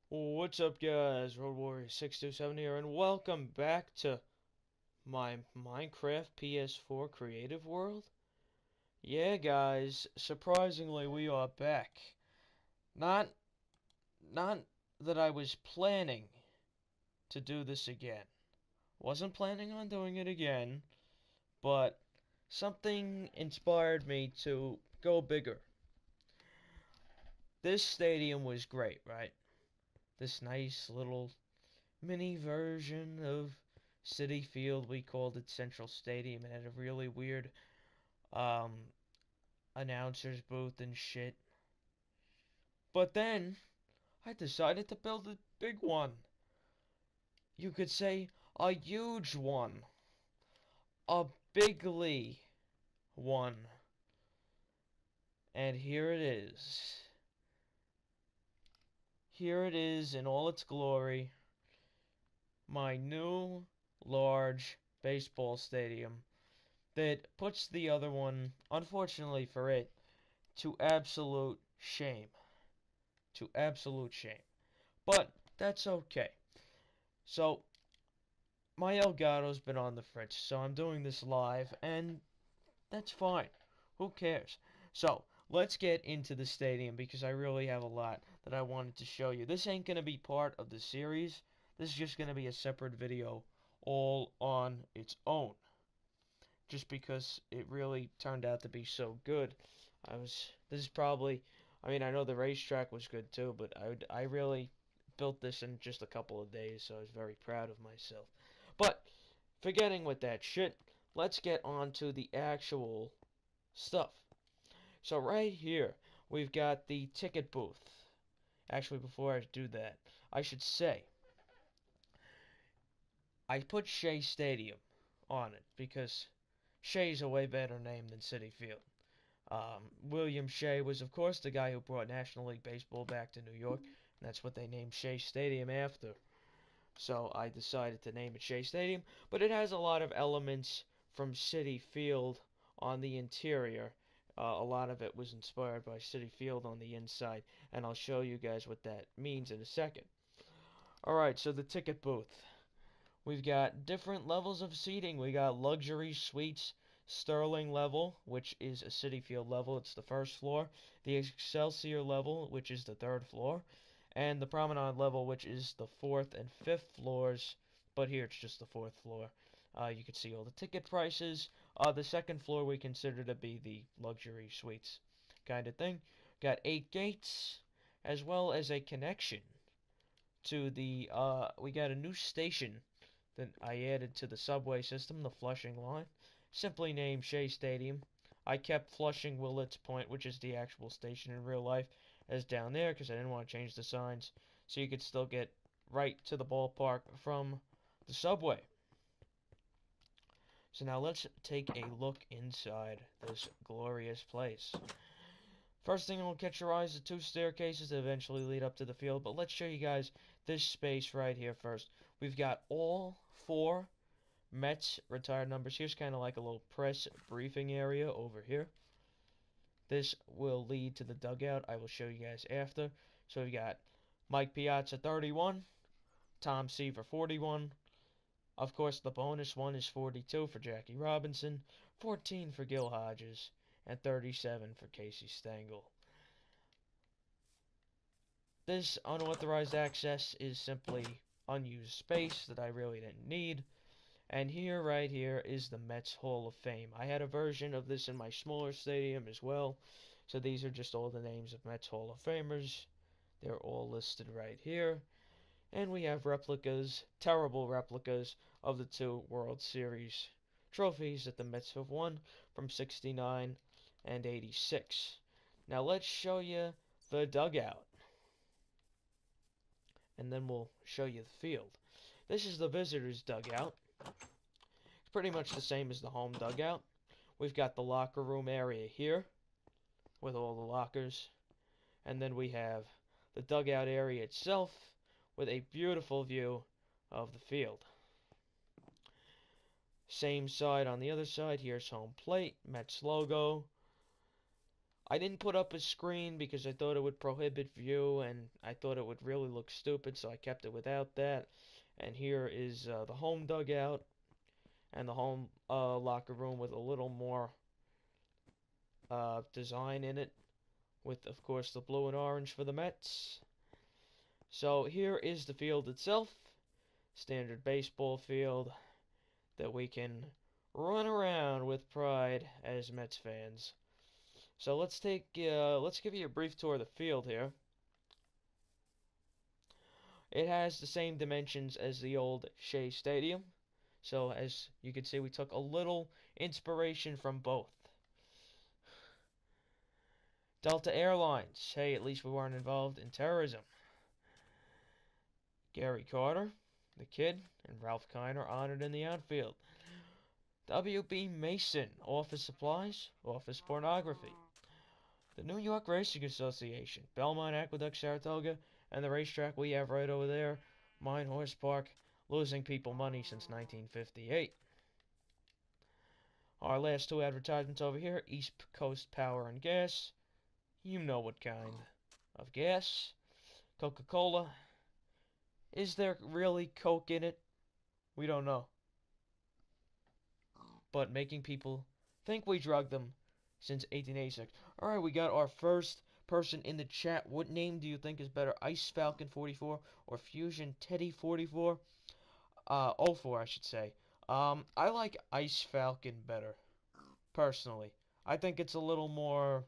What's up, guys? Road Warrior 627 here, and welcome back to my Minecraft PS4 Creative world. Yeah, guys, surprisingly, we are back. Not, not that I was planning to do this again. Wasn't planning on doing it again, but something inspired me to go bigger. This stadium was great, right? This nice little mini version of Citi Field. We called it Central Stadium. It had a really weird um, announcer's booth and shit. But then I decided to build a big one. You could say a huge one. A bigly one. And here it is. Here it is in all its glory. My new large baseball stadium that puts the other one, unfortunately for it, to absolute shame. To absolute shame. But that's okay. So, my Elgato's been on the fritz, so I'm doing this live, and that's fine. Who cares? So, let's get into the stadium because I really have a lot that I wanted to show you. This ain't going to be part of the series. This is just going to be a separate video all on its own. Just because it really turned out to be so good. This is probably, I mean, I know the racetrack was good too, but I really built this in just a couple of days, so I was very proud of myself. But, forgetting with that shit, let's get on to the actual stuff. So right here, we've got the ticket booth. Actually, before I do that, I should say, I put Shea Stadium on it because Shea's a way better name than Citi Field. William Shea was, of course, the guy who brought National League Baseball back to New York, and that's what they named Shea Stadium after. So I decided to name it Shea Stadium, but it has a lot of elements from Citi Field on the interior. A lot of it was inspired by Citi Field on the inside, and I'll show you guys what that means in a second. Alright, so the ticket booth. We've got different levels of seating. We got luxury suites, Sterling level, which is a Citi Field level. It's the first floor. The Excelsior level, which is the third floor. And the Promenade level, which is the fourth and fifth floors. But here it's just the fourth floor. You can see all the ticket prices. The second floor we consider to be the luxury suites kind of thing. Got 8 gates, as well as a connection to the, we got a new station that I added to the subway system, the Flushing line, simply named Shea Stadium. I kept Flushing Willets Point, which is the actual station in real life, as down there because I didn't want to change the signs, so you could still get right to the ballpark from the subway. So now let's take a look inside this glorious place. First thing that will catch your eyes is the 2 staircases that eventually lead up to the field, but let's show you guys this space right here first. We've got all 4 Mets retired numbers. Here's kind of like a little press briefing area over here. This will lead to the dugout. I will show you guys after. So we've got Mike Piazza 31, Tom Seaver 41. Of course, the bonus one is 42 for Jackie Robinson, 14 for Gil Hodges, and 37 for Casey Stengel. This unauthorized access is simply unused space that I really didn't need. And here, right here, is the Mets Hall of Fame. I had a version of this in my smaller stadium as well. So these are just all the names of Mets Hall of Famers. They're all listed right here. And we have replicas, terrible replicas, of the 2 World Series trophies that the Mets have won from 69 and 86. Now let's show you the dugout. And then we'll show you the field. This is the visitors' dugout. It's pretty much the same as the home dugout. We've got the locker room area here with all the lockers. And then we have the dugout area itself with a beautiful view of the field. Same side on the other side. Here's home plate, Mets logo. I didn't put up a screen because I thought it would prohibit view and I thought it would really look stupid, so I kept it without that. And here is the home dugout and the home locker room with a little more design in it, with, of course, the blue and orange for the Mets. So here is the field itself, standard baseball field that we can run around with pride as Mets fans. So let's give you a brief tour of the field here. It has the same dimensions as the old Shea Stadium. So as you can see, we took a little inspiration from both. Delta Airlines. Hey, at least we weren't involved in terrorism. Gary Carter, the Kid, and Ralph Kiner honored in the outfield. W.B. Mason, office supplies, office pornography. The New York Racing Association, Belmont, Aqueduct, Saratoga, and the racetrack we have right over there, Mine Horse Park, losing people money since 1958. Our last two advertisements over here, East Coast Power and Gas. You know what kind of gas. Coca-Cola. Is there really Coke in it? We don't know. But making people think we drugged them since 1886. Alright, we got our first person in the chat. What name do you think is better, Ice Falcon 44 or Fusion Teddy 44? 04, I should say. I like Ice Falcon better, personally. I think it's a little more.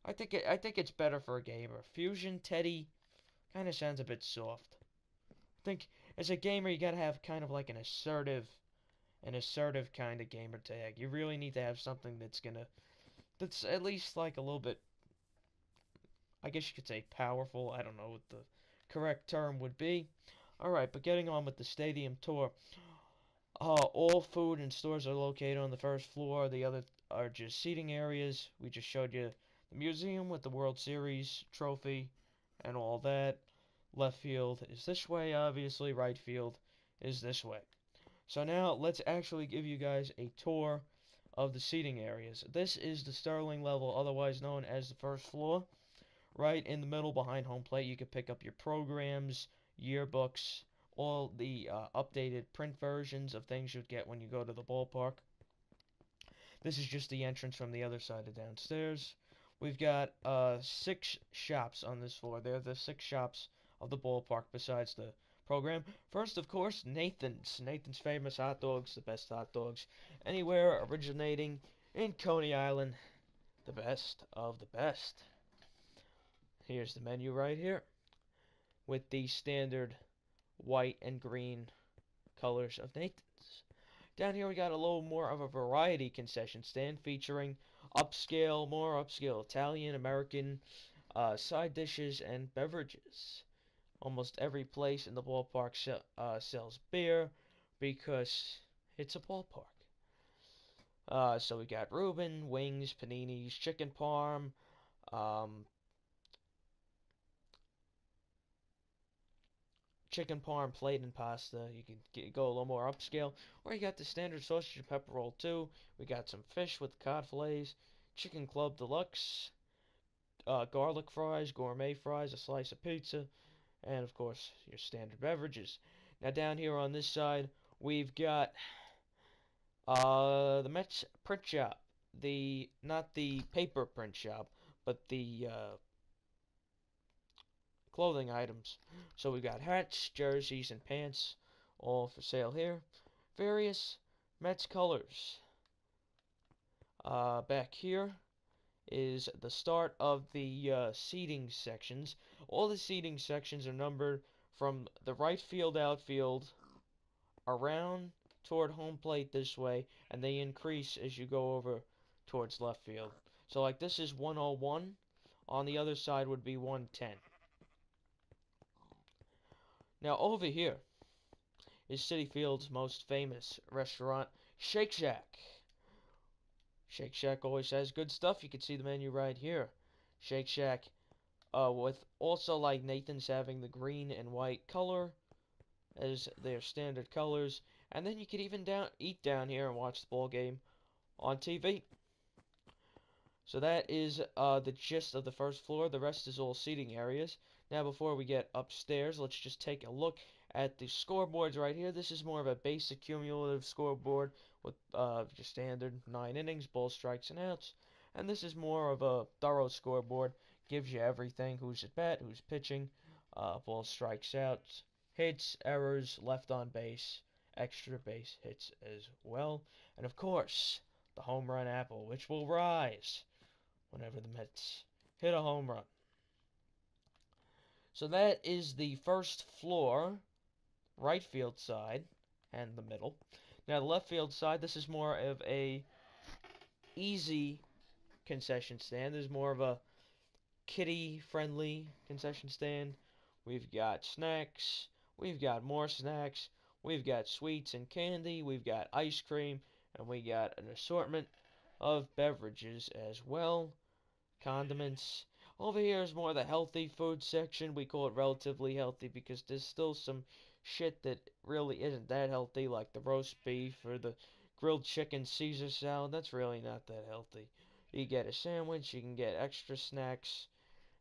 I think it's better for a gamer. Fusion Teddy kind of sounds a bit soft. I think as a gamer you gotta have kind of like an assertive kind of gamer tag. You really need to have something that's at least like a little bit, I guess you could say, powerful. I don't know what the correct term would be. Alright, but getting on with the stadium tour. All food and stores are located on the first floor. The other are just seating areas. We just showed you the museum with the World Series trophy and all that. Left field is this way, obviously. Right field is this way. So now let's actually give you guys a tour of the seating areas. This is the Sterling level, otherwise known as the first floor. Right in the middle behind home plate, you can pick up your programs, yearbooks, all the updated print versions of things you'd get when you go to the ballpark. This is just the entrance from the other side of downstairs. We've got 6 shops on this floor. They're the 6 shops of the ballpark besides the program. First, of course, Nathan's. Nathan's famous hot dogs, the best hot dogs anywhere, originating in Coney Island. The best of the best. Here's the menu right here with the standard white and green colors of Nathan's. Down here we got a little more of a variety concession stand featuring more upscale Italian, American side dishes and beverages. Almost every place in the ballpark sells beer because it's a ballpark. So we got Reuben, wings, paninis, chicken parm, plate and pasta. You can go a little more upscale. Or you got the standard sausage and pepper roll too. We got some fish with cod fillets, chicken club deluxe, garlic fries, gourmet fries, a slice of pizza, and of course your standard beverages. Now down here on this side, we've got the Mets print shop. Not the paper print shop, but the clothing items. So we got hats, jerseys, and pants, all for sale here. Various Mets colors. Back here is the start of the seating sections. All the seating sections are numbered from the right field, outfield, around toward home plate this way, and they increase as you go over towards left field. So like this is 101. On the other side would be 110. Now over here is Citi Field's most famous restaurant, Shake Shack. Shake Shack always has good stuff. You can see the menu right here. Shake Shack, with also like Nathan's having the green and white color as their standard colors. And then you could even eat down here and watch the ball game on TV. So that is the gist of the first floor. The rest is all seating areas. Now before we get upstairs, let's just take a look at the scoreboards right here. This is more of a basic cumulative scoreboard with your standard 9 innings, ball strikes, and outs. And this is more of a thorough scoreboard. Gives you everything: who's at bat, who's pitching, ball strikes, outs, hits, errors, left on base, extra base hits as well. And of course, the home run apple, which will rise whenever the Mets hit a home run. So that is the first floor, right field side, and the middle. Now the left field side, this is more of a easy concession stand. There's more of a kiddie-friendly concession stand. We've got snacks. We've got more snacks. We've got sweets and candy. We've got ice cream. And we got an assortment of beverages as well. Condiments. Over here is more the healthy food section. We call it relatively healthy because there's still some shit that really isn't that healthy, like the roast beef or the grilled chicken Caesar salad. That's really not that healthy. You get a sandwich, you can get extra snacks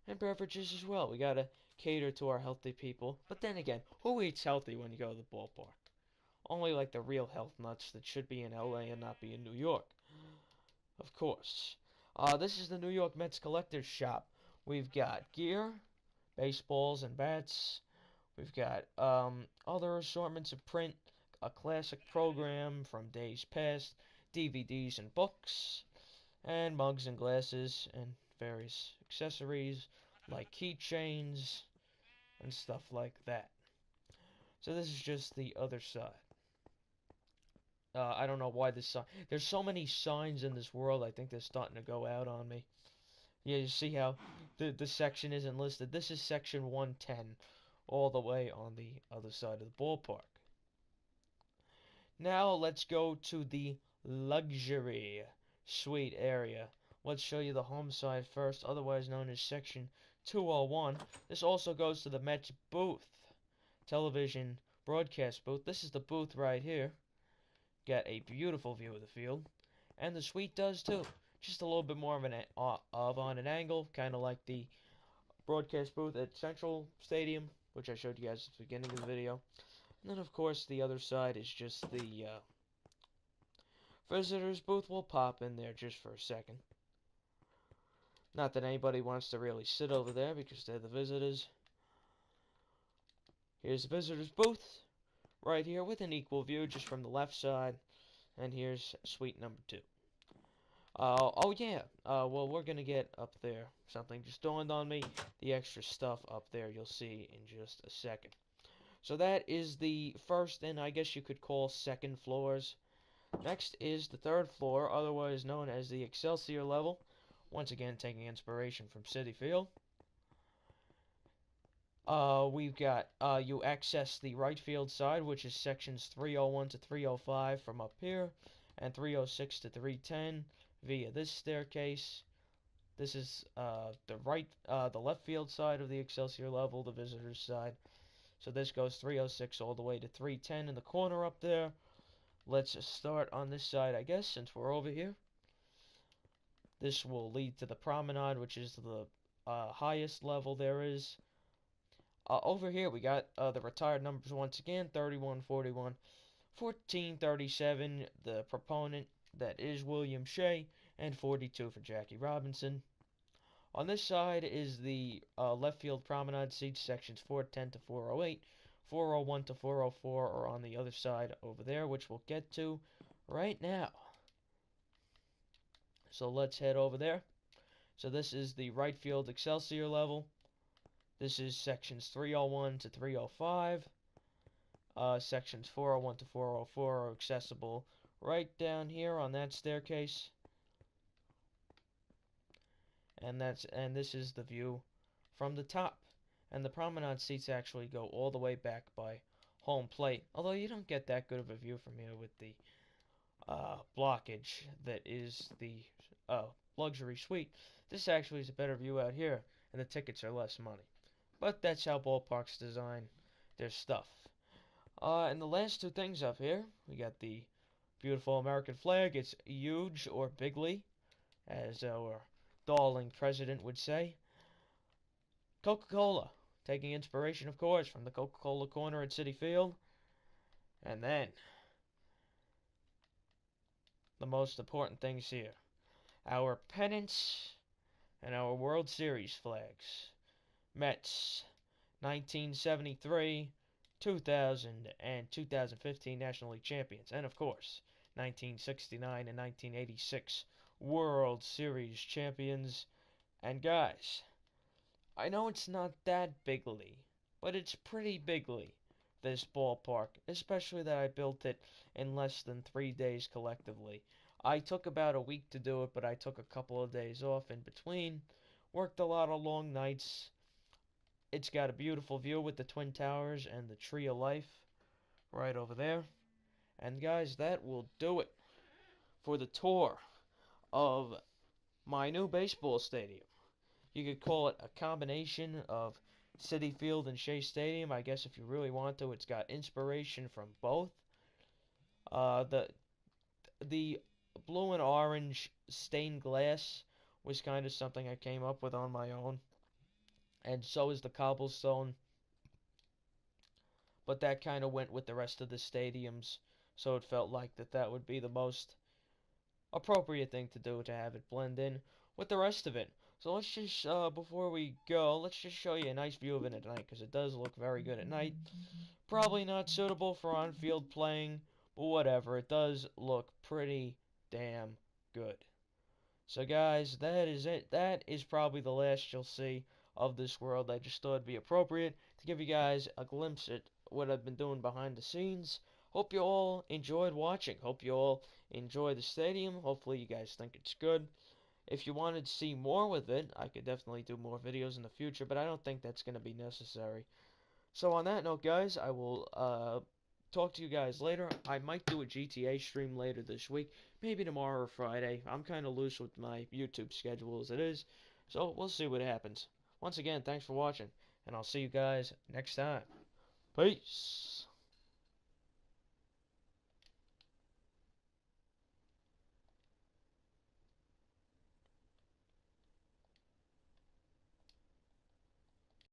and beverages as well. We gotta cater to our healthy people. But then again, who eats healthy when you go to the ballpark? Only like the real health nuts that should be in LA and not be in New York. Of course. This is the New York Mets collector's shop. We've got gear, baseballs and bats. We've got other assortments of print, a classic program from days past, DVDs and books, and mugs and glasses, and various accessories like keychains and stuff like that. So this is just the other side. I don't know why this sign. There's so many signs in this world. I think they're starting to go out on me. Yeah, you see how the section isn't listed. This is section 110, all the way on the other side of the ballpark. Now let's go to the luxury suite area. Let's show you the home side first, otherwise known as section 201. This also goes to the Mets booth, television broadcast booth. This is the booth right here. Got a beautiful view of the field, and the suite does too. Just a little bit more of on an angle, kind of like the broadcast booth at Central Stadium, which I showed you guys at the beginning of the video. And then, of course, the other side is just the visitors booth. We'll pop in there just for a second. Not that anybody wants to really sit over there because they're the visitors. Here's the visitors booth right here with an equal view just from the left side. And here's suite number 2. Oh yeah, well we're gonna get up there. Something just dawned on me. The extra stuff up there you'll see in just a second. So that is the first and I guess you could call second floors. Next is the third floor, otherwise known as the Excelsior level. Once again, taking inspiration from Citi Field. We've got, you access the right field side, which is sections 301 to 305 from up here, and 306 to 310 via this staircase. This is, the left field side of the Excelsior level, the visitors side. So this goes 306 all the way to 310 in the corner up there. Let's start on this side, I guess, since we're over here. This will lead to the promenade, which is the highest level there is. Over here, we got the retired numbers once again, 31, 41, 14, 37, the proponent, that is William Shea, and 42 for Jackie Robinson. On this side is the left field promenade seats, sections 410 to 408, 401 to 404 are on the other side over there, which we'll get to right now. So let's head over there. So this is the right field Excelsior level. This is sections 301 to 305. Sections 401 to 404 are accessible right down here on that staircase. And this is the view from the top. And the promenade seats actually go all the way back by home plate. Although you don't get that good of a view from here with the blockage that is the luxury suite. This actually is a better view out here, and the tickets are less money. But that's how ballparks design their stuff. And the last two things up here, we got the beautiful American flag. It's huge or bigly, as our darling president would say. Coca-Cola, taking inspiration, of course, from the Coca-Cola corner at Citi Field. And then, the most important things here. Our pennants and our World Series flags. Mets, 1973, 2000, and 2015 National League champions. And, of course, 1969 and 1986 World Series champions. And, guys, I know it's not that bigly, but it's pretty bigly, this ballpark, especially that I built it in less than 3 days collectively. I took about a week to do it, but I took a couple of days off in between, worked a lot of long nights. It's got a beautiful view with the Twin Towers and the Tree of Life right over there. And guys, that will do it for the tour of my new baseball stadium. You could call it a combination of Citi Field and Shea Stadium. I guess if you really want to, it's got inspiration from both. The blue and orange stained glass was kind of something I came up with on my own, and so is the cobblestone. But that kind of went with the rest of the stadiums, so it felt like that would be the most appropriate thing to do to have it blend in with the rest of it. So let's just, before we go, let's just show you a nice view of it at night, because it does look very good at night. Probably not suitable for on-field playing, but whatever, it does look pretty damn good. So guys, that is it. That is probably the last you'll see of this world. I just thought it'd be appropriate to give you guys a glimpse at what I've been doing behind the scenes. Hope you all enjoyed watching. Hope you all enjoy the stadium. Hopefully you guys think it's good. If you wanted to see more with it, I could definitely do more videos in the future, but I don't think that's going to be necessary. So on that note, guys, I will talk to you guys later. I might do a GTA stream later this week, maybe tomorrow or Friday. I'm kind of loose with my YouTube schedule as it is, so we'll see what happens. Once again, thanks for watching, and I'll see you guys next time. Peace!